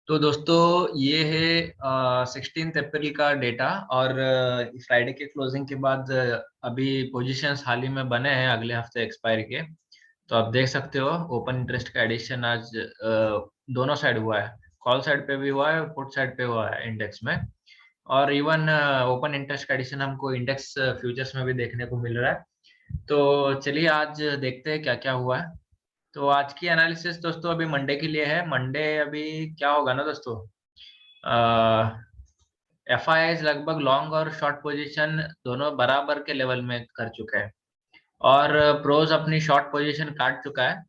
तो दोस्तों ये है 16 अप्रैल का डेटा और फ्राइडे के क्लोजिंग के बाद अभी पोजीशंस हाल ही में बने हैं अगले हफ्ते एक्सपायरी के। तो आप देख सकते हो ओपन इंटरेस्ट का एडिशन आज दोनों साइड हुआ है। कॉल साइड पे भी हुआ है, पुट साइड पे हुआ है इंडेक्स में। और इवन ओपन इंटरेस्ट का एडिशन हमको इंडेक्स फ्यूचर्स में भी देखने को मिल रहा है। तो चलिए आज देखते हैं क्या क्या हुआ है। तो आज की एनालिसिस दोस्तों अभी मंडे के लिए है। मंडे अभी क्या होगा ना दोस्तों, एफ आई आई लगभग लॉन्ग और शॉर्ट पोजीशन दोनों बराबर के लेवल में कर चुके हैं। और प्रोज अपनी शॉर्ट पोजीशन काट चुका है।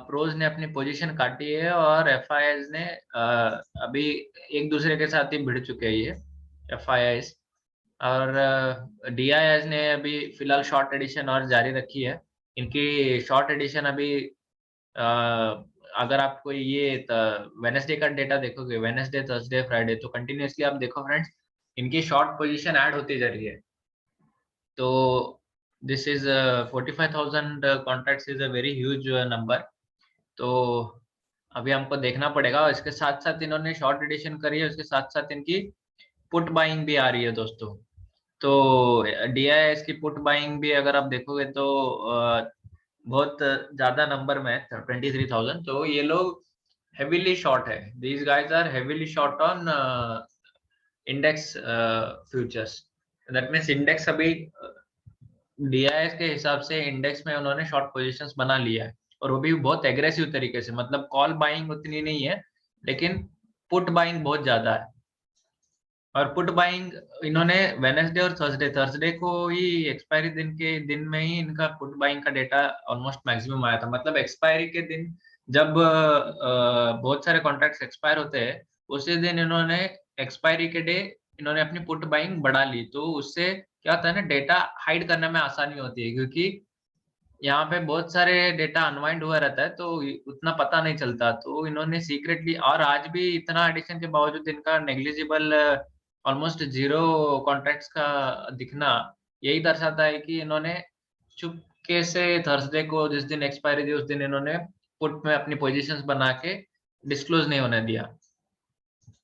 प्रोज ने अपनी पोजीशन काटी है और एफ आई आई ने अभी एक दूसरे के साथ ही भिड़ चुके हैं ये एफ आई आई। और डी आई आई ने अभी फिलहाल शॉर्ट एडिशन और जारी रखी है। इनकी शॉर्ट एडिशन अभी अ, अगर आप कोई ये वेनेसडे का डेटा देखोगे, वेनेसडे थर्सडे फ्राइडे, तो कंटिन्यूअसली आप देखो फ्रेंड्स, इनकी शॉर्ट पोजीशन ऐड होती जा रही है। तो this is 45,000 contracts is a very huge number. तो अभी हमको देखना पड़ेगा। इसके साथ साथ इन्होंने शॉर्ट एडिशन करी है, उसके साथ साथ इनकी पुट बाइंग भी आ रही है दोस्तों। तो डीआईएस की पुट बाइंग भी अगर आप देखोगे तो बहुत ज्यादा नंबर में है, 23,000। तो ये लोग हेवीली शॉर्ट है। These guys are heavily short on index futures. That means index अभी डीआईएस के हिसाब से इंडेक्स में उन्होंने शॉर्ट पोजीशंस बना लिया है। और वो भी बहुत एग्रेसिव तरीके से, मतलब कॉल बाइंग उतनी नहीं है लेकिन पुट बाइंग बहुत ज्यादा है। और पुट बाइंग इन्होंने वेनेसडे और थर्सडे थर्सडे को ही एक्सपायरी दिन के दिन में ही इनका पुट बाइंग का डेटा ऑलमोस्ट मैक्सिमम आया था। मतलब एक्सपायरी के दिन जब बहुत सारे कॉन्ट्रैक्ट्स एक्सपायर होते हैं, उसी दिन इन्होंने एक्सपायरी के डे इन्होंने अपनी पुट बाइंग बढ़ा ली। तो उससे क्या होता है ना, डेटा हाइड करने में आसानी होती है, क्योंकि यहाँ पे बहुत सारे डेटा अनवाइंड हुआ रहता है तो उतना पता नहीं चलता। तो इन्होंने सीक्रेटली, और आज भी इतना एडिशन के बावजूद इनका नेग्लिजिबल ऑलमोस्ट जीरो कॉन्ट्रैक्ट्स का दिखना यही दर्शाता है कि इन्होंने चुपके से थर्सडे को जिस दिन एक्सपायरी थी उस दिन इन्होंने पुट में अपनी पोजीशंस बना के डिस्क्लोज नहीं होने दिया।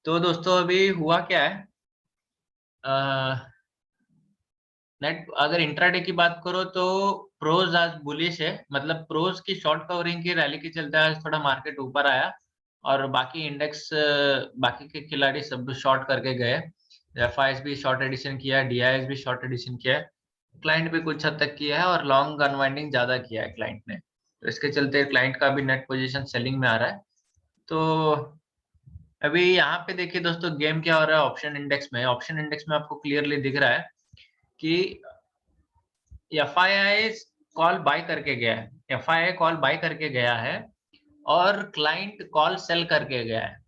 तो दोस्तों अभी हुआ क्या है, नेट अगर इंट्राडे की बात करो तो प्रोज आज बुलिश है। मतलब प्रोज की शॉर्ट कवरिंग की रैली के चलते आज थोड़ा मार्केट ऊपर आया। और बाकी इंडेक्स, बाकी के खिलाड़ी सब शॉर्ट करके गए। एफआईएस भी शॉर्ट एडिशन किया है, डीआईएस भी शॉर्ट एडिशन किया है, क्लाइंट भी कुछ हद तक किया है और लॉन्ग अनवाइंडिंग ज्यादा किया है क्लाइंट ने। तो इसके चलते क्लाइंट का भी नेट पोजीशन सेलिंग में आ रहा है। तो अभी यहाँ पे देखिए दोस्तों, गेम क्या हो रहा है ऑप्शन इंडेक्स में। ऑप्शन इंडेक्स में आपको क्लियरली दिख रहा है कि एफआईआई कॉल बाय करके गया है, एफआईआई कॉल बाय करके गया है और क्लाइंट कॉल सेल करके गया है।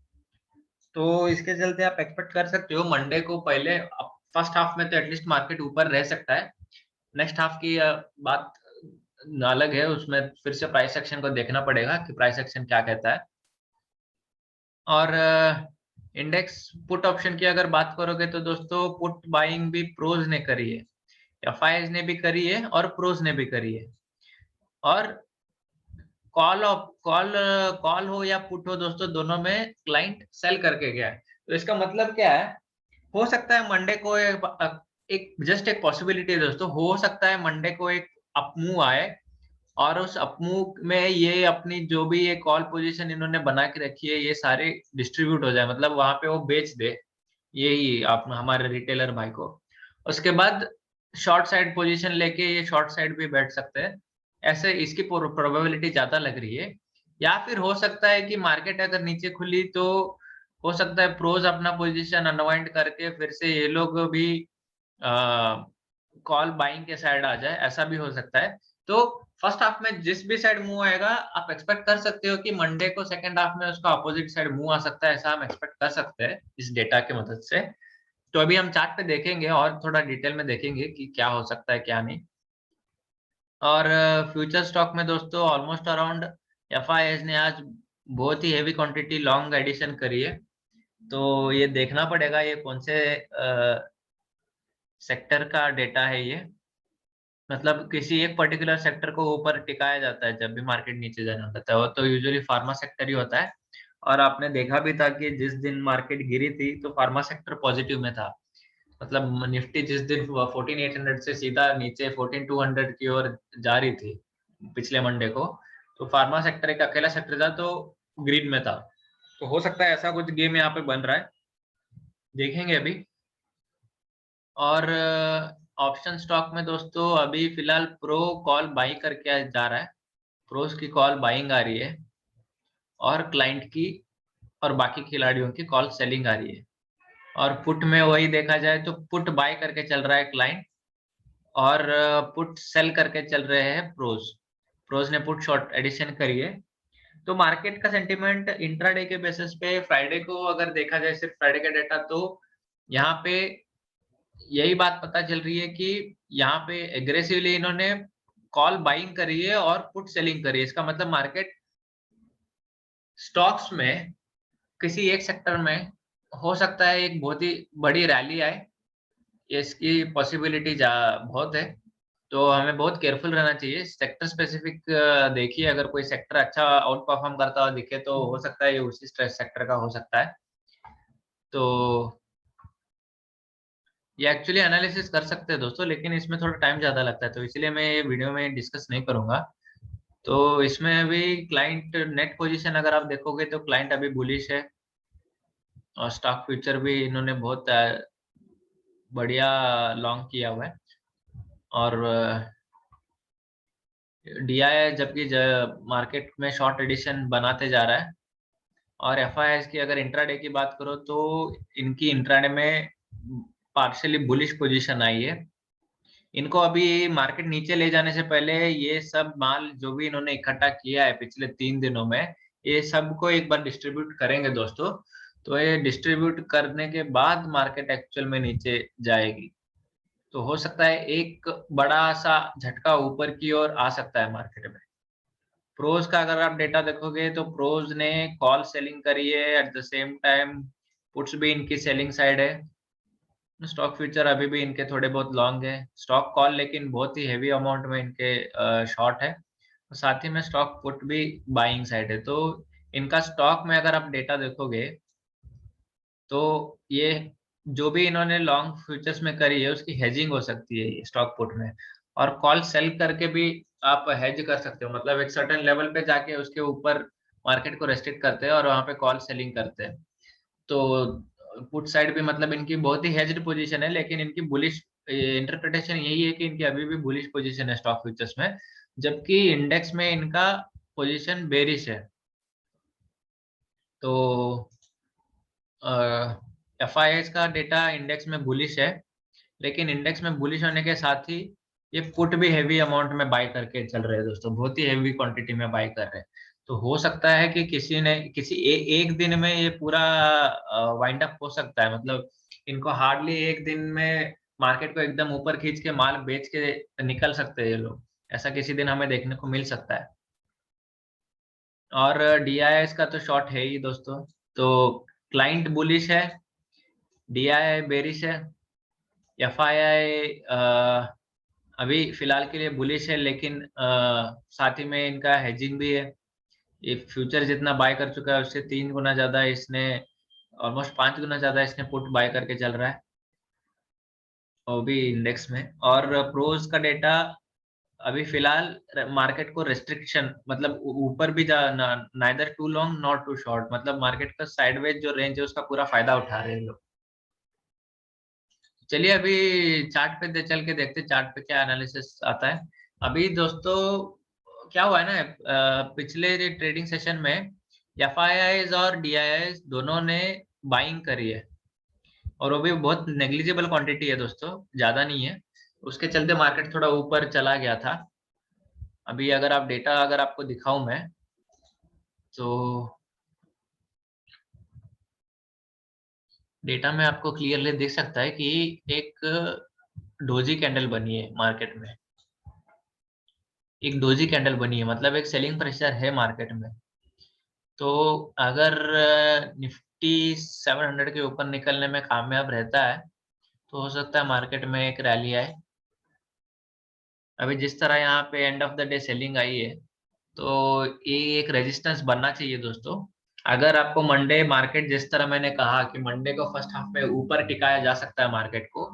तो इसके चलते आप एक्सपेक्ट कर सकते हो मंडे को पहले फर्स्ट हाफ में तो एटलीस्ट मार्केट ऊपर रह सकता है। नेक्स्ट हाफ की बात अलग है, उसमें फिर से प्राइस एक्शन को देखना पड़ेगा कि प्राइस एक्शन क्या कहता है। और इंडेक्स पुट ऑप्शन की अगर बात करोगे तो दोस्तों पुट बाइंग भी प्रोज ने करी है, एफआईआई ने भी करी है और प्रोज ने भी करी है। और कॉल कॉल कॉल हो या पुट हो दोस्तों, दोनों में क्लाइंट सेल करके गया है। तो इसका मतलब क्या है, हो सकता है मंडे को एक जस्ट एक पॉसिबिलिटी है दोस्तों, हो सकता है मंडे को एक अपमूव आए और उस अपमूव में ये अपनी जो भी ये कॉल पोजीशन इन्होंने बना के रखी है ये सारे डिस्ट्रीब्यूट हो जाए, मतलब वहां पे वो बेच दे यही आप हमारे रिटेलर भाई को। उसके बाद शॉर्ट साइड पोजीशन लेके ये शॉर्ट साइड भी बैठ सकते हैं, ऐसे इसकी प्रोबेबिलिटी ज्यादा लग रही है। या फिर हो सकता है कि मार्केट अगर नीचे खुली तो हो सकता है प्रोज अपना पोजीशन अनवाइंड करके फिर से ये लोग भी कॉल बाइंग के साइड आ जाए, ऐसा भी हो सकता है। तो फर्स्ट हाफ में जिस भी साइड मूव आएगा आप एक्सपेक्ट कर सकते हो कि मंडे को सेकंड हाफ में उसका अपोजिट साइड मूव आ सकता है, ऐसा हम एक्सपेक्ट कर सकते हैं इस डेटा की मदद से। तो अभी हम चार्ट पे देखेंगे और थोड़ा डिटेल में देखेंगे कि क्या हो सकता है क्या नहीं। और फ्यूचर स्टॉक में दोस्तों ऑलमोस्ट अराउंड एफआईएस ने आज बहुत ही हेवी क्वांटिटी लॉन्ग एडिशन करी है। तो ये देखना पड़ेगा ये कौन से सेक्टर का डेटा है ये। मतलब किसी एक पर्टिकुलर सेक्टर को ऊपर टिकाया जाता है जब भी मार्केट नीचे जाने लगता है, वो तो यूजुअली फार्मा सेक्टर ही होता है। और आपने देखा भी था कि जिस दिन मार्केट गिरी थी तो फार्मा सेक्टर पॉजिटिव में था। मतलब निफ्टी जिस दिन 14,800 से सीधा नीचे 14,200 की ओर जा रही थी पिछले मंडे को, तो फार्मा सेक्टर एक अकेला सेक्टर था तो ग्रीन में था। तो हो सकता है ऐसा कुछ गेम यहाँ पे बन रहा है, देखेंगे अभी। और ऑप्शन स्टॉक में दोस्तों अभी फिलहाल प्रो कॉल बाई करके जा रहा है, प्रोस की कॉल बाइंग आ रही है और क्लाइंट की और बाकी खिलाड़ियों की कॉल सेलिंग आ रही है। और पुट में वही देखा जाए तो पुट बाय करके चल रहा है क्लाइंट और पुट सेल करके चल रहे हैं प्रोज। प्रोज ने पुट शॉर्ट एडिशन करी है। तो मार्केट का सेंटीमेंट इंट्राडे के बेसिस पे फ्राइडे को अगर देखा जाए, सिर्फ फ्राइडे का डेटा, तो यहाँ पे यही बात पता चल रही है कि यहाँ पे एग्रेसिवली इन्होंने कॉल बाइंग करी है और पुट सेलिंग करी है। इसका मतलब मार्केट स्टॉक्स में किसी एक सेक्टर में हो सकता है एक बहुत ही बड़ी रैली आए, इसकी पॉसिबिलिटी बहुत है। तो हमें बहुत केयरफुल रहना चाहिए। सेक्टर स्पेसिफिक देखिए, अगर कोई सेक्टर अच्छा आउट परफॉर्म करता हुआ दिखे तो हो सकता है ये उसी स्ट्रेस सेक्टर का हो सकता है। तो ये एक्चुअली एनालिसिस कर सकते हैं दोस्तों, लेकिन इसमें थोड़ा टाइम ज़्यादा लगता है, तो इसलिए मैं ये वीडियो में डिस्कस नहीं करूंगा। तो इसमें अभी क्लाइंट नेट पोजीशन अगर आप देखोगे तो क्लाइंट अभी बुलिश है और स्टॉक फ्यूचर भी इन्होंने बहुत बढ़िया लॉन्ग किया हुआ है। और डीआई जबकि मार्केट में शॉर्ट एडिशन बनाते जा रहा है। और एफआईआईज की अगर इंट्राडे की बात करो तो इनकी इंट्राडे में पार्शियली बुलिश पोजीशन आई है। इनको अभी मार्केट नीचे ले जाने से पहले ये सब माल जो भी इन्होंने इकट्ठा किया है पिछले 3 दिनों में, ये सबको एक बार डिस्ट्रीब्यूट करेंगे दोस्तों। तो ये डिस्ट्रीब्यूट करने के बाद मार्केट एक्चुअल में नीचे जाएगी। तो हो सकता है एक बड़ा सा झटका ऊपर की ओर आ सकता है मार्केट में। प्रोज का अगर आप डेटा देखोगे तो प्रोज ने कॉल सेलिंग करी है, at the same time puts भी इनकी सेलिंग साइड है। स्टॉक फ्यूचर अभी भी इनके थोड़े बहुत लॉन्ग है, स्टॉक कॉल लेकिन बहुत ही हेवी अमाउंट में इनके शॉर्ट है। साथ ही में स्टॉक पुट भी बाइंग साइड है। तो इनका स्टॉक में अगर आप डेटा देखोगे तो ये जो भी इन्होंने लॉन्ग फ्यूचर्स में करी है उसकी हेजिंग हो सकती है स्टॉक पुट में। और कॉल सेल करके भी आप हेज कर सकते हो, मतलब एक सर्टेन लेवल पे जाके उसके ऊपर मार्केट को रेस्ट्रिक्ट करते हैं और वहां पे कॉल सेलिंग करते हैं। तो पुट साइड भी मतलब इनकी बहुत ही हेज्ड पोजीशन है, लेकिन इनकी बुलिश इंटरप्रिटेशन यही है कि इनकी अभी भी बुलिश पोजीशन है स्टॉक फ्यूचर्स में, जबकि इंडेक्स में इनका पोजीशन बेरिश है। तो एफआईएस का डेटा इंडेक्स में बुलिश है, लेकिन इंडेक्स में बुलिश होने के साथ ही ये पुट भी हेवी अमाउंट में बाय करके चल रहे हैं दोस्तों, बहुत ही हेवी क्वांटिटी में बाय कर रहे हैं। तो हो सकता है कि किसी ने किसी एक दिन में ये पूरा वाइंड अप हो सकता है। मतलब इनको हार्डली एक दिन में मार्केट को एकदम ऊपर खींच के माल बेच के निकल सकते हैं ये लोग, ऐसा किसी दिन हमें देखने को मिल सकता है। और डीआईएस का तो शॉर्ट है ही दोस्तों। तो क्लाइंट बुलिश है, डीआईआई बेरिश है, एफआईआई अभी फिलहाल के लिए बुलिश है, लेकिन साथ ही में इनका हेजिंग भी है। ये फ्यूचर जितना बाय कर चुका है उससे 3 गुना ज्यादा इसने, ऑलमोस्ट 5 गुना ज्यादा इसने पुट बाय करके चल रहा है वो भी इंडेक्स में। और प्रोज का डेटा अभी फिलहाल मार्केट को रेस्ट्रिक्शन, मतलब ऊपर भी जा neither too long not too short, मतलब मार्केट का साइडवेज जो रेंज है उसका पूरा फायदा उठा रहे हैं लोग। चलिए अभी चार्ट पे चल के देखते चार्ट पे क्या एनालिसिस आता है। अभी दोस्तों क्या हुआ है ना, पिछले ट्रेडिंग सेशन में एफआईआईज और डीआईआईज दोनों ने बाइंग करी है, और वो भी बहुत नेग्लिजिबल क्वांटिटी है दोस्तों, ज्यादा नहीं है। उसके चलते मार्केट थोड़ा ऊपर चला गया था। अभी अगर आप डेटा अगर आपको दिखाऊं मैं तो डेटा में आपको क्लियरली दिख सकता है कि एक डोजी कैंडल बनी है मार्केट में, एक डोजी कैंडल बनी है, मतलब एक सेलिंग प्रेशर है मार्केट में। तो अगर निफ्टी 700 के ऊपर निकलने में कामयाब रहता है तो हो सकता है मार्केट में एक रैली आए। अभी जिस तरह यहाँ पे end of the day selling आई है तो ये एक रेजिस्टेंस बनना चाहिए दोस्तों। अगर आपको मंडे मार्केट, जिस तरह मैंने कहा कि मंडे को फर्स्ट हाफ में ऊपर टिकाया जा सकता है मार्केट को,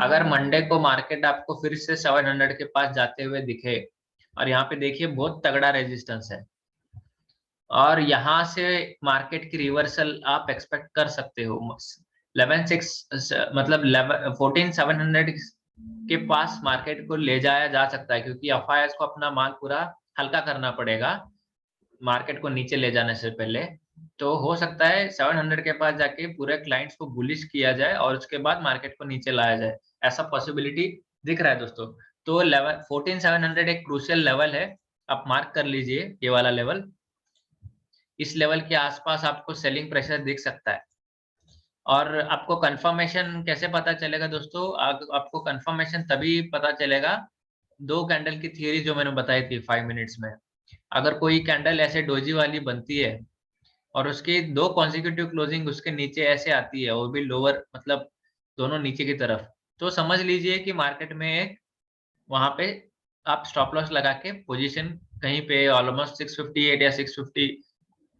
अगर मंडे को मार्केट आपको फिर से 700 के पास जाते हुए दिखे, और यहाँ पे देखिए बहुत तगड़ा रेजिस्टेंस है, और यहाँ से मार्केट की रिवर्सल आप एक्सपेक्ट कर सकते हो 11,600, मतलब 14,700 के पास मार्केट को ले जाया जा सकता है, क्योंकि एफआईएस को अपना माल पूरा हल्का करना पड़ेगा मार्केट को नीचे ले जाने से पहले। तो हो सकता है 700 के पास जाके पूरे क्लाइंट्स को बुलिश किया जाए और उसके बाद मार्केट को नीचे लाया जाए, ऐसा पॉसिबिलिटी दिख रहा है दोस्तों। तो लेवल 14,700 एक क्रूशियल लेवल है, आप मार्क कर लीजिए ये वाला लेवल। इस लेवल के आसपास आपको सेलिंग प्रेशर दिख सकता है। और आपको कंफर्मेशन कैसे पता चलेगा दोस्तों? आपको कंफर्मेशन तभी पता चलेगा, दो कैंडल की थियरी जो मैंने बताई थी 5 मिनट्स में। अगर कोई कैंडल ऐसे डोजी वाली बनती है और उसकी दो कॉन्जिक्यूटिव क्लोजिंग उसके नीचे ऐसे आती है, वो भी लोअर, मतलब दोनों नीचे की तरफ, तो समझ लीजिए कि मार्केट में एक वहां पे आप स्टॉप लॉस लगा के पोजीशन कहीं पे ऑलमोस्ट 658 या 650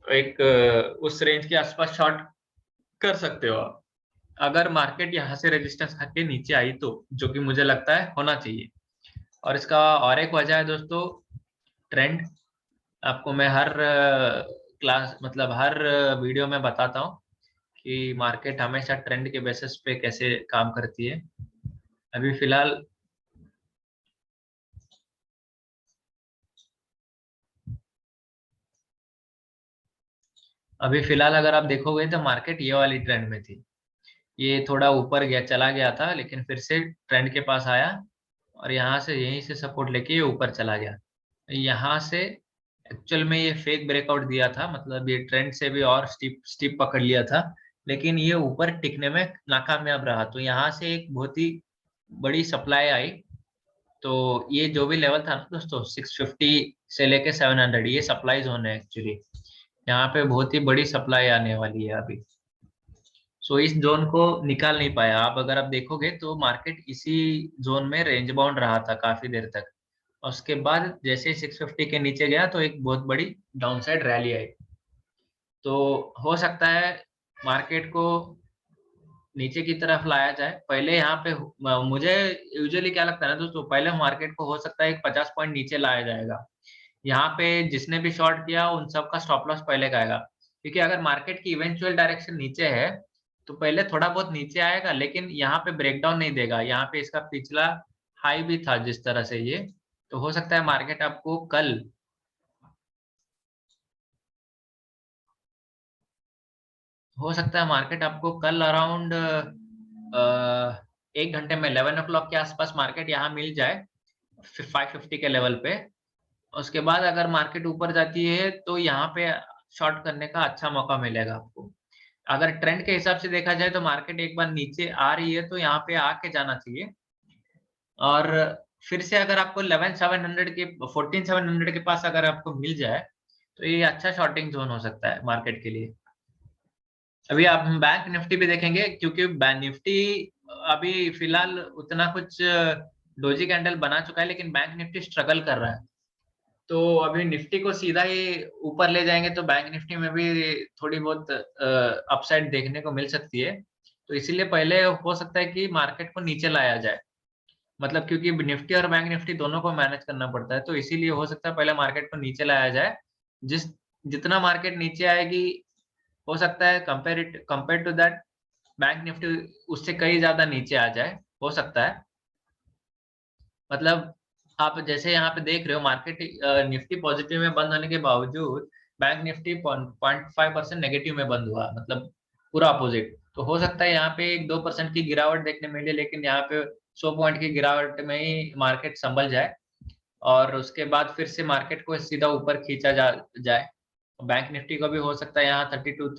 एक उस रेंज के आसपास शॉर्ट कर सकते हो आप, अगर मार्केट यहाँ से रेजिस्टेंस खा के नीचे आई तो, जो कि मुझे लगता है होना चाहिए। और इसका और एक वजह है दोस्तों, ट्रेंड। आपको मैं हर क्लास, मतलब हर वीडियो में बताता हूँ कि मार्केट हमेशा ट्रेंड के बेसिस पे कैसे काम करती है। अभी फिलहाल अगर आप देखोगे तो मार्केट ये वाली ट्रेंड में थी, ये थोड़ा ऊपर गया, चला गया था, लेकिन फिर से ट्रेंड के पास आया और यहाँ से यहीं से सपोर्ट लेके ये ऊपर चला गया। यहाँ से एक्चुअल में ये फेक ब्रेकआउट दिया था, मतलब ये ट्रेंड से भी और स्टीप स्टीप पकड़ लिया था, लेकिन ये ऊपर टिकने में नाकामयाब रहा। तो यहाँ से एक बहुत ही बड़ी सप्लाई आई। तो ये जो भी लेवल था ना दोस्तों, 650 से लेके 700, ये सप्लाई जोन है एक्चुअली। यहाँ पे बहुत ही बड़ी सप्लाई आने वाली है अभी। सो इस जोन को निकाल नहीं पाया। आप अगर आप देखोगे तो मार्केट इसी जोन में रेंज बाउंड रहा था काफी देर तक, और उसके बाद जैसे 650 के नीचे गया तो एक बहुत बड़ी डाउनसाइड रैली आई। तो हो सकता है मार्केट को नीचे की तरफ लाया जाए पहले। यहाँ पे मुझे यूजुअली क्या लगता है ना दोस्तों, पहले मार्केट को हो सकता है एक 50 पॉइंट नीचे लाया जाएगा। यहाँ पे जिसने भी शॉर्ट किया उन सबका स्टॉप लॉस पहले का आएगा, क्योंकि अगर मार्केट की इवेंचुअल डायरेक्शन नीचे है तो पहले थोड़ा बहुत नीचे आएगा, लेकिन यहाँ पे ब्रेकडाउन नहीं देगा। यहाँ पे इसका पिछला हाई भी था जिस तरह से ये, तो हो सकता है मार्केट आपको कल, अराउंड 1 घंटे में 11 o'clock के आसपास मार्केट यहाँ मिल जाए 550 के लेवल पे। उसके बाद अगर मार्केट ऊपर जाती है तो यहाँ पे शॉर्ट करने का अच्छा मौका मिलेगा आपको। अगर ट्रेंड के हिसाब से देखा जाए तो मार्केट एक बार नीचे आ रही है तो यहाँ पे आके जाना चाहिए, और फिर से अगर आपको 11,700 के 14,700 के पास अगर आपको मिल जाए तो ये अच्छा शॉर्टिंग जोन हो सकता है मार्केट के लिए। अभी आप बैंक निफ्टी भी देखेंगे, क्योंकि बैंक निफ्टी अभी फिलहाल उतना कुछ डोजी कैंडल बना चुका है, लेकिन बैंक निफ्टी स्ट्रगल कर रहा है। तो अभी निफ्टी को सीधा ही ऊपर ले जाएंगे तो बैंक निफ्टी में भी थोड़ी बहुत अपसाइड देखने को मिल सकती है। तो इसीलिए पहले हो सकता है कि मार्केट को नीचे लाया जाए, मतलब क्योंकि निफ्टी और बैंक निफ्टी दोनों को मैनेज करना पड़ता है, तो इसीलिए हो सकता है पहले मार्केट को नीचे लाया जाए। जिस जितना मार्केट नीचे आएगी, हो सकता है compare to that bank Nifty उससे कई ज्यादा नीचे आ जाए, हो सकता है। मतलब आप जैसे यहाँ पे देख रहे हो मार्केट निफ्टी पॉजिटिव में बंद होने के बावजूद बैंक निफ्टी 0.5% नेगेटिव में बंद हुआ, मतलब पूरा अपोजिट। तो हो सकता है यहाँ पे 1-2% की गिरावट देखने मिले, लेकिन यहाँ पे 100 पॉइंट की गिरावट में ही मार्केट संभल जाए और उसके बाद फिर से मार्केट को सीधा ऊपर खींचा जाए। बैंक निफ्टी को भी हो सकता है यहाँ 32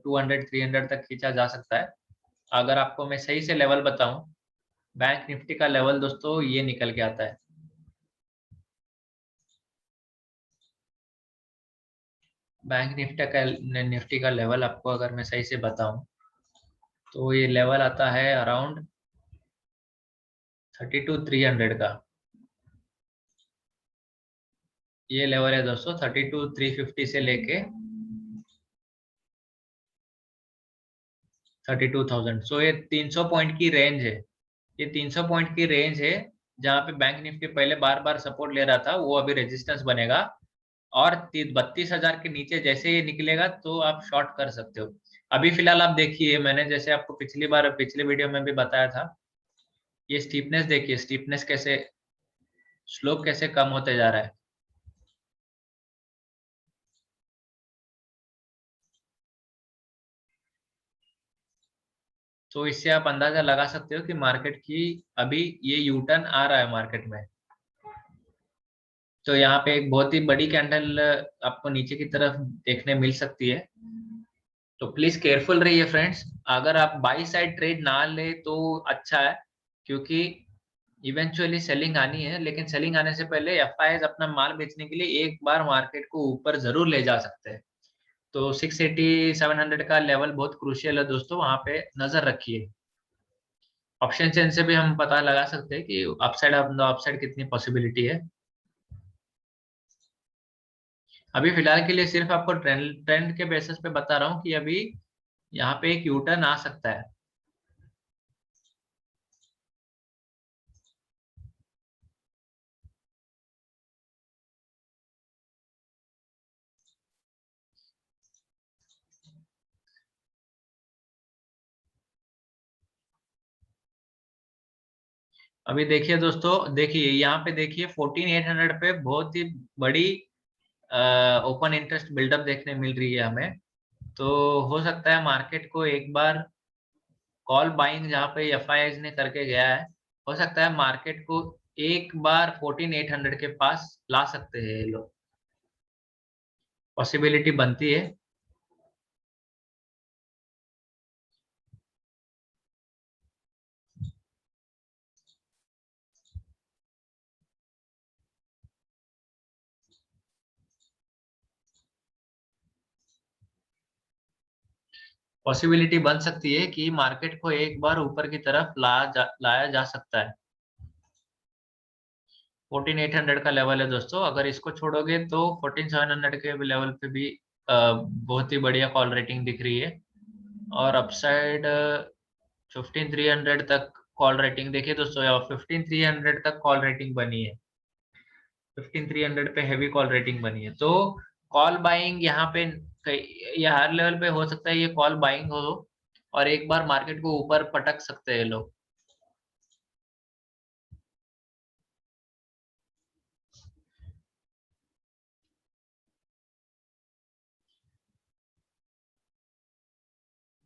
200 300 तक खींचा जा सकता है। अगर आपको मैं सही से लेवल बताऊं, बैंक निफ्टी का लेवल दोस्तों ये निकल के आता है। बैंक निफ्टी का लेवल आपको अगर मैं सही से बताऊं तो ये लेवल आता है अराउंड 32,300 का। ये लेवल है दोस्तों 32,350 से लेके 32,000। सो ये 300 पॉइंट की रेंज है, ये 300 पॉइंट की रेंज है जहाँ पे बैंक निफ्टी पहले बार बार सपोर्ट ले रहा था, वो अभी रेजिस्टेंस बनेगा। और 32,000 के नीचे जैसे ये निकलेगा तो आप शॉर्ट कर सकते हो। अभी फिलहाल आप देखिए, मैंने जैसे आपको पिछले वीडियो में भी बताया था, ये स्टीपनेस देखिए, स्टीपनेस कैसे, स्लोप कैसे कम होते जा रहा है। तो इससे आप अंदाजा लगा सकते हो कि मार्केट की अभी ये यू टर्न आ रहा है मार्केट में। तो यहाँ पे एक बहुत ही बड़ी कैंडल आपको नीचे की तरफ देखने मिल सकती है। तो प्लीज केयरफुल रहिए फ्रेंड्स। अगर आप बाई साइड ट्रेड ना ले तो अच्छा है, क्योंकि इवेंचुअली सेलिंग आनी है, लेकिन सेलिंग आने से पहले एफआईआईज अपना माल बेचने के लिए एक बार मार्केट को ऊपर जरूर ले जा सकते हैं। तो 680 700 का लेवल बहुत क्रूशियल है दोस्तों, वहां पे नजर रखिए। ऑप्शन चेन से भी हम पता लगा सकते हैं कि अपसाइड कितनी पॉसिबिलिटी है। अभी फिलहाल के लिए सिर्फ आपको ट्रेंड ट्रेंड के बेसिस पे बता रहा हूँ कि अभी यहाँ पे एक यू टर्न आ सकता है। अभी देखिए दोस्तों, देखिए यहाँ पे देखिए 14,800 पे बहुत ही बड़ी ओपन इंटरेस्ट बिल्डअप देखने मिल रही है हमें। तो हो सकता है मार्केट को एक बार कॉल बाइंग जहाँ पे एफआईआईज ने करके गया है, हो सकता है मार्केट को एक बार 14,800 के पास ला सकते हैं ये लोग, पॉसिबिलिटी बनती है। पॉसिबिलिटी बन सकती है कि मार्केट को एक बार ऊपर की तरफ लाया जा सकता है। 14,800 का लेवल है दोस्तों, अगर इसको छोड़ोगे तो 14,700 के लेवल पे भी बहुत ही बढ़िया कॉल रेटिंग दिख रही है। और अपसाइड 15,300 तक कॉल रेटिंग देखिए दोस्तों, 15,300 तक कॉल रेटिंग बनी है। 15,300 पे हैवी कॉल रेटिंग बनी है। तो कॉल बाइंग यहाँ पे ये हर लेवल पे हो सकता है, ये कॉल बाइंग हो और एक बार मार्केट को ऊपर पटक सकते हैं लोग।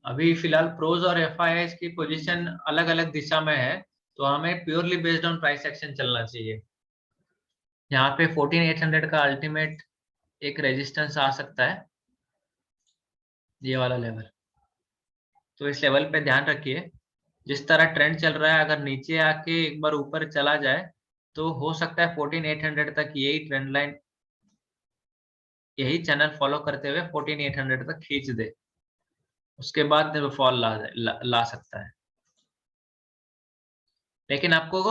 अभी फिलहाल प्रोज और एफआईआईज की पोजीशन अलग अलग दिशा में है, तो हमें purely based on price action चलना चाहिए। यहाँ पे 14,800 का अल्टीमेट एक रेजिस्टेंस आ सकता है, ये वाला लेवल। तो इस लेवल पे ध्यान रखिए। जिस तरह ट्रेंड चल रहा है, अगर नीचे आके एक बार ऊपर चला जाए तो हो सकता है 14,800 तक यही ट्रेंड लाइन, यही चैनल फॉलो करते हुए 14,800 तक खींच दे, उसके बाद फॉल ला सकता है। लेकिन आपको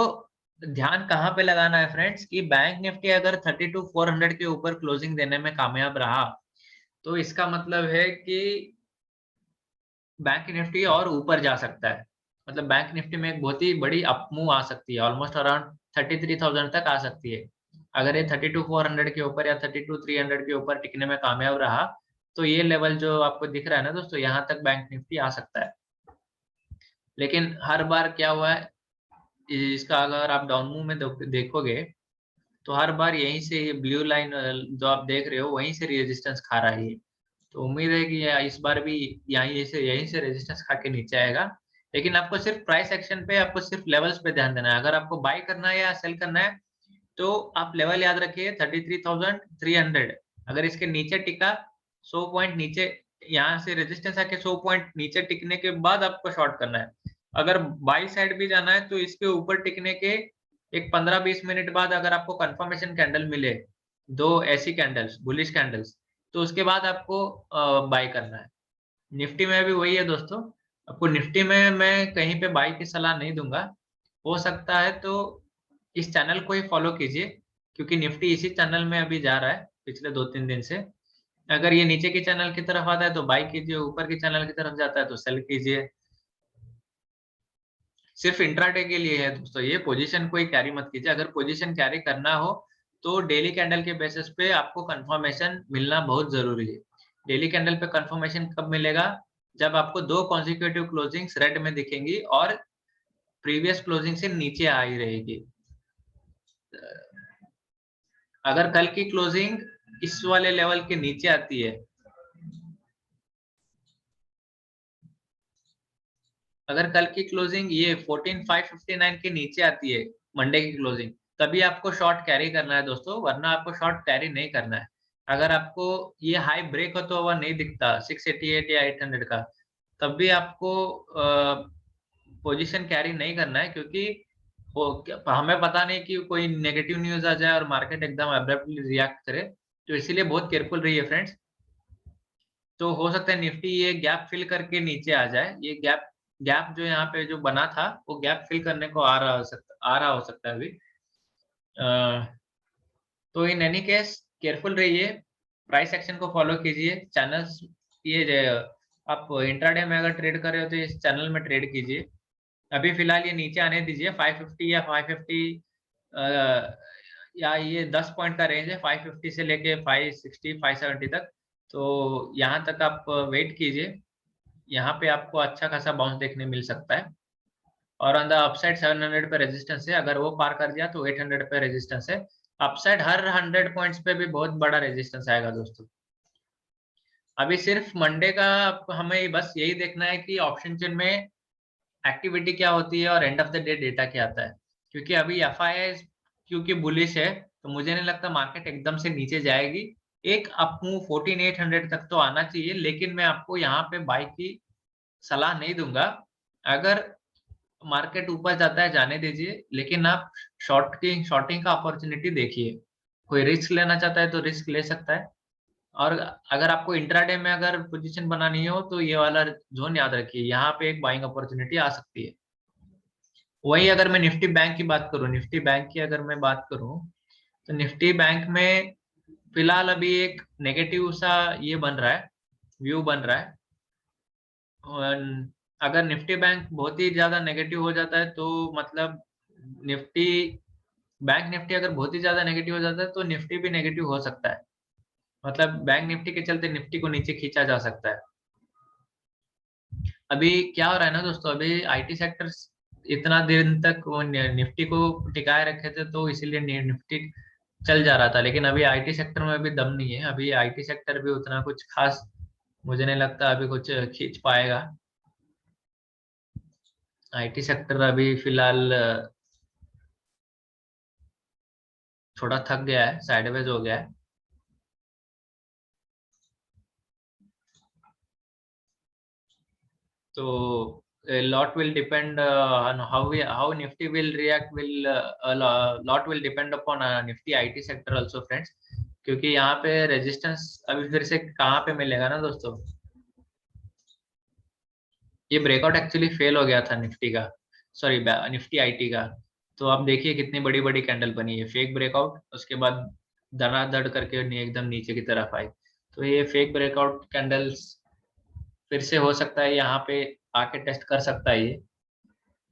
ध्यान कहाँ पे लगाना है फ्रेंड्स, कि बैंक निफ्टी अगर 32,400 के ऊपर क्लोजिंग देने में कामयाब रहा तो इसका मतलब है कि बैंक निफ्टी और ऊपर जा सकता है। मतलब बैंक निफ्टी में एक बहुत ही बड़ी अपमूव आ सकती है, ऑलमोस्ट अराउंड 33,000 तक आ सकती है। अगर ये 32,400 के ऊपर या 32,300 के ऊपर टिकने में कामयाब रहा तो ये लेवल जो आपको दिख रहा है ना दोस्तों, यहाँ तक बैंक निफ्टी आ सकता है। लेकिन हर बार क्या हुआ है, इसका अगर आप डाउन मूव में देखोगे तो हर बार यहीं से ये ब्लू लाइन जो आप देख रहे हो वहीं से रेजिस्टेंस खा रहा है ये। तो उम्मीद है कि इस बार भी यहीं से रेजिस्टेंस खा के नीचे आएगा। लेकिन आपको सिर्फ प्राइस एक्शन पे, आपको सिर्फ लेवल्स पे ध्यान देना है। अगर आपको बाय करना है या सेल करना है तो आप लेवल याद रखिए 33,300। अगर इसके नीचे टिका 100 पॉइंट नीचे, यहाँ से रेजिस्टेंस आके 100 पॉइंट नीचे टिकने के बाद आपको शॉर्ट करना है। अगर बाई साइड भी जाना है तो इसके ऊपर टिकने के एक 15-20 मिनट बाद अगर आपको कंफर्मेशन कैंडल मिले, दो ऐसी कैंडल्स, बुलिश कैंडल्स, तो उसके बाद आपको बाय करना है। निफ्टी में भी वही है दोस्तों। आपको निफ्टी में मैं कहीं पे बाय की सलाह नहीं दूंगा। हो सकता है तो इस चैनल को ही फॉलो कीजिए, क्योंकि निफ्टी इसी चैनल में अभी जा रहा है पिछले 2-3 दिन से। अगर ये नीचे की चैनल की तरफ आता है तो बाय कीजिए, ऊपर की चैनल की तरफ जाता है तो सेल कीजिए। सिर्फ इंट्राडे के लिए है दोस्तों, ये पोजीशन कोई कैरी मत कीजिए। अगर पोजीशन कैरी करना हो तो डेली कैंडल के बेसिस पे आपको कंफर्मेशन मिलना बहुत जरूरी है। डेली कैंडल पे कंफर्मेशन कब मिलेगा? जब आपको 2 कॉन्जिक्यूटिव क्लोजिंग्स रेड में दिखेंगी और प्रीवियस क्लोजिंग से नीचे आ ही रहेगी। अगर कल की क्लोजिंग इस वाले लेवल के नीचे आती है, अगर कल की क्लोजिंग ये 14559 के नीचे आती है मंडे की क्लोजिंग, तभी आपको शॉर्ट कैरी करना है दोस्तों, वरना आपको शॉर्ट कैरी नहीं करना है। अगर आपको ये हाई ब्रेक होता हुआ नहीं दिखता 688 या 800 का, तब भी आपको पोजीशन कैरी नहीं करना है, क्योंकि हमें पता नहीं कि कोई नेगेटिव न्यूज आ जाए और मार्केट एकदम अब्रप्टली रिएक्ट करे, तो इसीलिए बहुत केयरफुल रहिए फ्रेंड्स। तो हो सकता है निफ्टी ये गैप फिल करके नीचे आ जाए। ये गैप गैप जो यहाँ पे जो बना था वो गैप फिल करने को आ रहा हो सकता है अभी। तो इन एनी केस केयरफुल रहिए, प्राइस एक्शन को फॉलो कीजिए, चैनल्स ये आप इंट्राडे में अगर ट्रेड कर रहे हो तो इस चैनल में ट्रेड कीजिए। अभी फिलहाल ये नीचे आने दीजिए 550 या 550 या ये 10 पॉइंट का रेंज है 550 से लेके 560 570 तक। तो यहाँ तक आप वेट कीजिए, यहाँ पे आपको अच्छा खासा बाउंस देखने मिल सकता है। और ऑन द अपसाइड 700 पे रेजिस्टेंस है, अगर वो पार कर दिया तो 800 पे रेजिस्टेंस है। अपसाइड हर 100 पॉइंट्स पे भी बहुत बड़ा रेजिस्टेंस आएगा दोस्तों। अभी सिर्फ मंडे का हमें बस यही देखना है कि ऑप्शन चेन में एक्टिविटी क्या होती है और and of the day data क्या आता है। क्योंकि अभी एफआईआई क्योंकि बुलिश है, तो मुझे नहीं लगता मार्केट एकदम से नीचे जाएगी। एक अप मूव 14800 तक तो आना चाहिए, लेकिन मैं आपको यहाँ पे बाई की सलाह नहीं दूंगा। अगर मार्केट ऊपर जाता है जाने दीजिए, लेकिन आप शॉर्टिंग का अपॉर्चुनिटी देखिए। कोई रिस्क लेना चाहता है तो रिस्क ले सकता है। और अगर आपको इंट्राडे में अगर पोजीशन बनानी हो तो ये वाला जोन याद रखिए, यहाँ पे एक बाइंग अपॉर्चुनिटी आ सकती है। वही अगर मैं निफ्टी बैंक की बात करूं, निफ्टी बैंक की अगर मैं बात करूं, तो निफ्टी बैंक में फिलहाल अभी एक नेगेटिव सा ये बन रहा है, व्यू बन रहा है। और अगर निफ्टी बैंक बहुत ही ज्यादा नेगेटिव हो जाता है तो मतलब निफ्टी बैंक निफ्टी अगर बहुत ही ज्यादा नेगेटिव हो जाता है तो निफ्टी भी नेगेटिव हो सकता है। मतलब बैंक निफ्टी के चलते निफ्टी को नीचे खींचा जा सकता है। अभी क्या हो रहा है ना दोस्तों, अभी आईटी सेक्टर इतना दिन तक वो निफ्टी को टिकाए रखे थे, तो इसीलिए निफ्टी चल जा रहा था। लेकिन अभी आईटी सेक्टर में भी दम नहीं है, अभी आईटी सेक्टर भी उतना कुछ खास मुझे नहीं लगता अभी कुछ खींच पाएगा। आईटी सेक्टर अभी फिलहाल थोड़ा थक गया है, साइडवेज हो गया है। So a lot will depend on how Nifty will react. Lot will depend upon Nifty IT sector also friends, क्योंकि यहाँ पे रेजिस्टेंस अभी फिर से कहाँ पे मिलेगा ना दोस्तों। ये ब्रेकआउट एक्चुअली फेल हो गया था निफ्टी का, सॉरी निफ्टी आईटी का। तो आप देखिए कितनी बड़ी बड़ी कैंडल बनी है, फेक ब्रेकआउट, उसके बाद धड़ाधड़ करके एकदम नीचे की तरफ आई। तो ये फेक ब्रेकआउट कैंडल्स फिर से हो सकता है यहाँ पे आके टेस्ट कर सकता है ये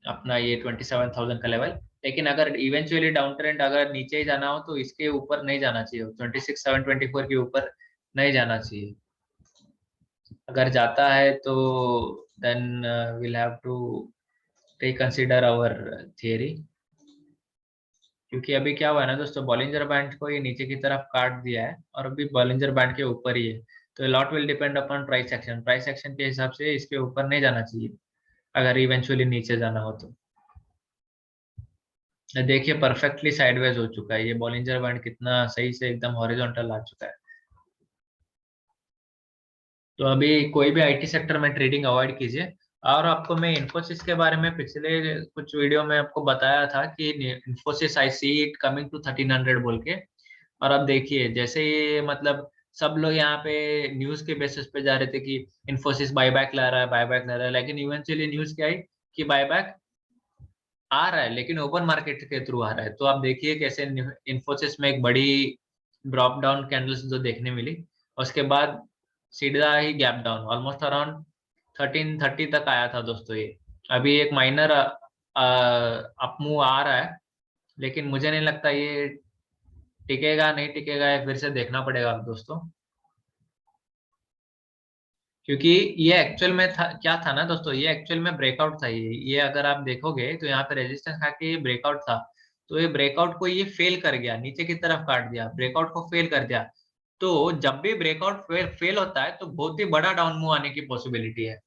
अपना ये 27,000 का लेवल। लेकिन अगर इवेंचुअली डाउन ट्रेंड अगर नीचे ही जाना हो तो इसके ऊपर नहीं जाना चाहिए, 26,724 के ऊपर नहीं जाना चाहिए। अगर जाता है तो then will have to reconsider our theory. क्योंकि अभी क्या हुआ है ना दोस्तों, बॉलिंजर बैंड को ये नीचे की तरफ काट दिया है और अभी बॉलिंजर बैंड के ऊपर ही है। तो lot will depend upon price action, price action के हिसाब से इसके ऊपर नहीं जाना चाहिए अगर इवेंचुअली नीचे जाना हो तो। देखिए परफेक्टली साइडवेज हो चुका है, ये बॉलिंजर बैंड कितना सही से एकदम हॉरिजॉन्टल आ चुका है। तो अभी कोई भी आईटी सेक्टर में ट्रेडिंग अवॉइड कीजिए। और आपको मैं इन्फोसिस के बारे में पिछले कुछ वीडियो में आपको बताया था कि इन्फोसिस आई सी इट कमिंग टू 1300 बोल के। और अब देखिए जैसे ये मतलब सब लोग यहाँ पे न्यूज के बेसिस पे जा रहे थे कि इन्फोसिस बायबैक ला रहा है, बायबैक ला रहा है, लेकिन इवेंचुअली न्यूज क्या आई कि बायबैक आ रहा है, लेकिन ओपन मार्केट के थ्रू आ रहा है। तो आप देखिए कैसे इन्फोसिस में एक बड़ी ड्रॉप डाउन कैंडल्स जो देखने मिली, उसके बाद सीधा ही गैप डाउन ऑलमोस्ट अराउंड 1330 तक आया था दोस्तों ये। अभी एक माइनर अप मूव आ रहा है, लेकिन मुझे नहीं लगता ये टिकेगा नहीं टिकेगा, ये फिर से देखना पड़ेगा दोस्तों। क्योंकि ये एक्चुअल में था क्या था ना दोस्तों, ये एक्चुअल में ब्रेकआउट था। ये अगर आप देखोगे तो यहाँ पे रेजिस्टेंस खा के ये ब्रेकआउट था। तो ये ब्रेकआउट को ये फेल कर गया, नीचे की तरफ काट दिया, ब्रेकआउट को फेल कर दिया। तो जब भी ब्रेकआउट फेल होता है तो बहुत ही बड़ा डाउन मूव आने की पॉसिबिलिटी है।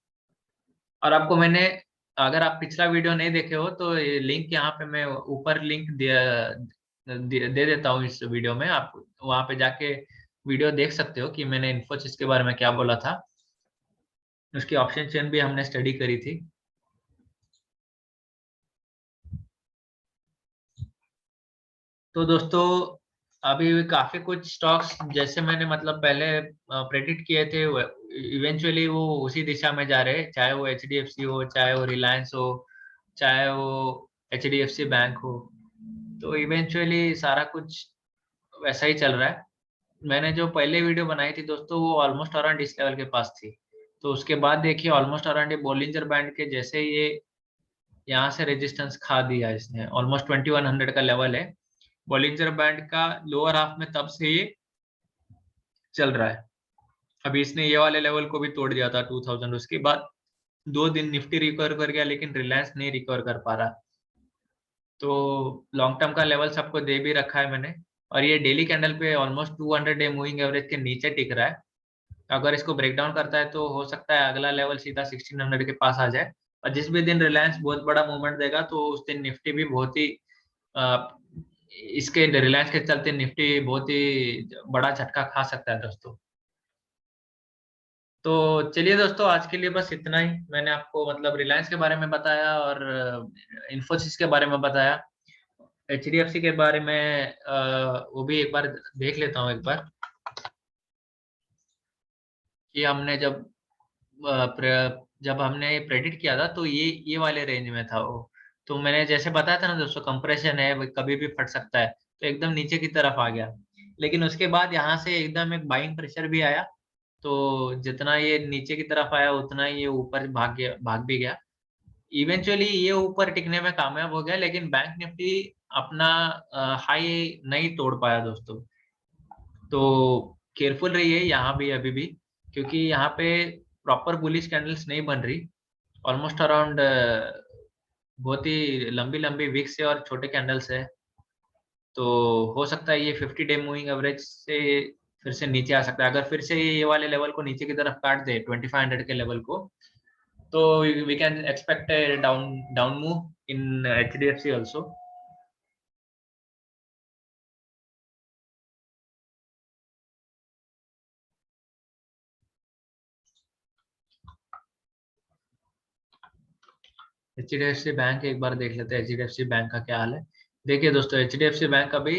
और आपको मैंने, अगर आप पिछला वीडियो नहीं देखे हो तो ये लिंक यहाँ पे मैं ऊपर लिंक दे देता हूँ इस वीडियो में। आप वहां पे जाके वीडियो देख सकते हो कि मैंने इन्फोसिस के बारे में क्या बोला था। उसकी ऑप्शन चेन भी हमने स्टडी करी थी। तो दोस्तों अभी काफी कुछ स्टॉक्स जैसे मैंने मतलब पहले प्रेडिक्ट किए थे, इवेंचुअली वो उसी दिशा में जा रहे हैं, चाहे वो एचडीएफसी हो, चाहे वो रिलायंस हो, चाहे वो एचडीएफसी बैंक हो। तो इवेंचुअली सारा कुछ वैसा ही चल रहा है। मैंने जो पहले वीडियो बनाई थी दोस्तों वो ऑलमोस्ट अराउंड इस लेवल के पास थी। तो उसके बाद देखिए ऑलमोस्ट अराउंड ये बॉलिंजर बैंड के जैसे ये यहाँ से रेजिस्टेंस खा दिया इसने, ऑलमोस्ट 2100 का लेवल है बॉलिंजर बैंड का लोअर हाफ में, तब से ये चल रहा है। अभी इसने ये वाले लेवल को भी तोड़ दिया था 2000, उसके बाद 2 दिन निफ्टी रिकवर कर गया, लेकिन रिलायंस नहीं रिकवर कर पा रहा। तो लॉन्ग टर्म का लेवल सबको दे भी रखा है मैंने। और ये डेली कैंडल पे ऑलमोस्ट 200 डे मूविंग एवरेज के नीचे टिक रहा है। अगर इसको ब्रेक डाउन करता है तो हो सकता है अगला लेवल सीधा 1600 के पास आ जाए। और जिस भी दिन रिलायंस बहुत बड़ा मूवमेंट देगा तो उस दिन निफ्टी भी बहुत ही अ, इसके रिलायंस के चलते निफ्टी बहुत ही बड़ा झटका खा सकता है दोस्तों। तो चलिए दोस्तों, आज के लिए बस इतना ही। मैंने आपको मतलब रिलायंस के बारे में बताया और इन्फोसिस के बारे में बताया। एचडीएफसी के बारे में वो भी एक बार देख लेता हूँ एक बार, कि हमने जब हमने प्रेडिक्ट किया था तो ये वाले रेंज में था वो। तो मैंने जैसे बताया था ना दोस्तों, कंप्रेशन है वो कभी भी फट सकता है, तो एकदम नीचे की तरफ आ गया। लेकिन उसके बाद यहाँ से एकदम एक बाइंग प्रेशर भी आया। तो जितना ये नीचे की तरफ आया उतना ही ये ऊपर भाग भी गया। इवेंचुअली ये ऊपर टिकने में कामयाब हो गया, लेकिन बैंक निफ्टी अपना हाई नहीं तोड़ पाया दोस्तों। तो केयरफुल रहिए यहाँ भी अभी भी, क्योंकि यहाँ पे प्रॉपर बुलिश कैंडल्स नहीं बन रही। ऑलमोस्ट अराउंड बहुत ही लंबी लंबी विक्स है और छोटे कैंडल्स है। तो हो सकता है ये 50 डे मूविंग एवरेज से फिर से नीचे आ सकता है। अगर फिर से ये वाले लेवल को नीचे की तरफ काट दे 2500 के लेवल को, तो we can expect a down down move in HDFC also. HDFC bank एक बार देख लेते हैं एचडीएफसी बैंक का क्या हाल है। देखिए दोस्तों, एचडीएफसी बैंक अभी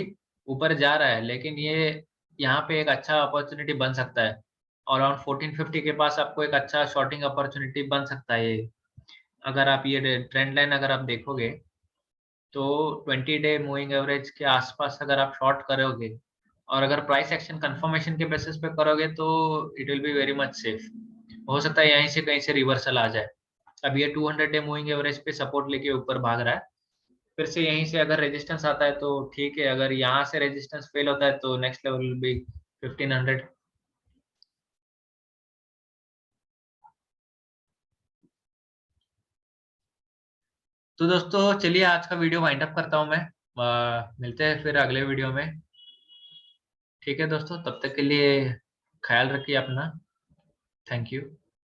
ऊपर जा रहा है, लेकिन ये यहाँ पे एक अच्छा अपॉर्चुनिटी बन सकता है। अराउंड 1450 के पास आपको एक अच्छा शॉर्टिंग अपॉर्चुनिटी बन सकता है ये। अगर आप ये ट्रेंड लाइन अगर आप देखोगे तो 20 डे मूविंग एवरेज के आसपास अगर आप शॉर्ट करोगे, और अगर प्राइस एक्शन कंफर्मेशन के बेसिस पे करोगे तो it will be very much safe. हो सकता है यहीं से कहीं से रिवर्सल आ जाए। अब ये 200 डे मूविंग एवरेज पे सपोर्ट लेके ऊपर भाग रहा है। फिर से यहीं से अगर रेजिस्टेंस आता है तो ठीक है, अगर यहाँ से रेजिस्टेंस फेल होता है तो नेक्स्ट लेवल विल बी 1500। तो दोस्तों चलिए आज का वीडियो वाइंड अप करता हूँ मैं। मिलते हैं फिर अगले वीडियो में। ठीक है दोस्तों, तब तक के लिए ख्याल रखिए अपना। Thank you.